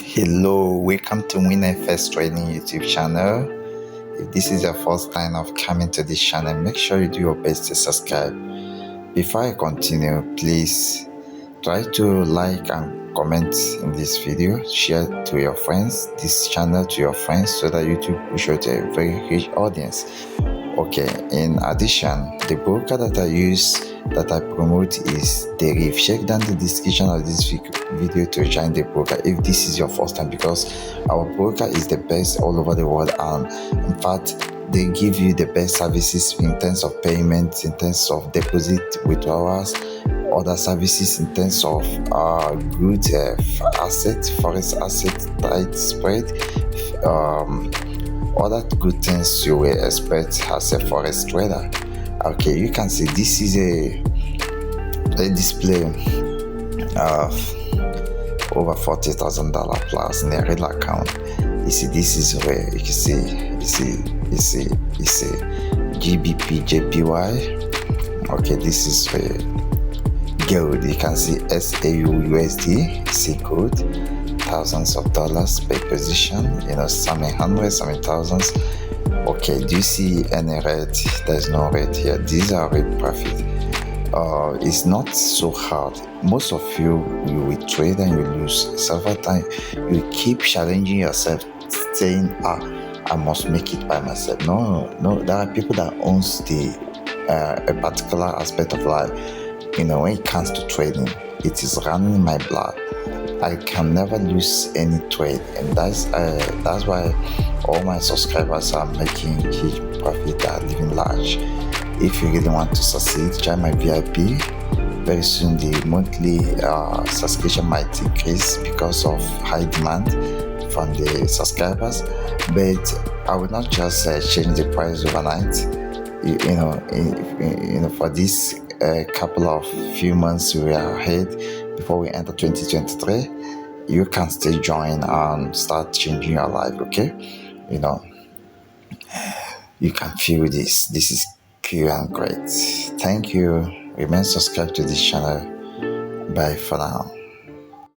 Hello, welcome to WINFXTRADING YouTube channel. If this is your first time of coming to this channel, make sure you do your best to subscribe. Before I continue, please try to like and comment in this video, share to your friends, this channel to your friends, so that YouTube will show to a very huge audience. Okay, in addition, the broker that I use, that I promote, is Deriv. Check down the description of this video to join the broker if this is your first time, because our broker is the best all over the world, and in fact they give you the best services in terms of payments, in terms of deposit withdrawals, other services in terms of good assets, forex asset, tight spread, other good things you will expect as a forex trader. Okay, you can see this is a display of over $40,000 plus in a real account. You see, this is where you can see GBP JPY. Okay, this is where gold, you can see SAUUSD, see gold, thousands of dollars per position, some in hundreds, some in thousands. Okay, do you see any red? There's no red here. These are red profit. It's not so hard. Most of you will trade and you lose several times. You keep challenging yourself, saying, I must make it by myself. No, there are people that owns a particular aspect of life. When it comes to trading, it is running in my blood. I can never lose any trade, and that's why all my subscribers are making huge profit, are living large. If you really want to succeed, join my VIP. Very soon the monthly subscription might increase because of high demand from the subscribers, but I will not just change the price overnight. For this couple of few months we are ahead before we enter 2023, you can still join and start changing your life. Okay, you can feel this is cool and great. Thank you. Remain subscribed to this channel. Bye for now.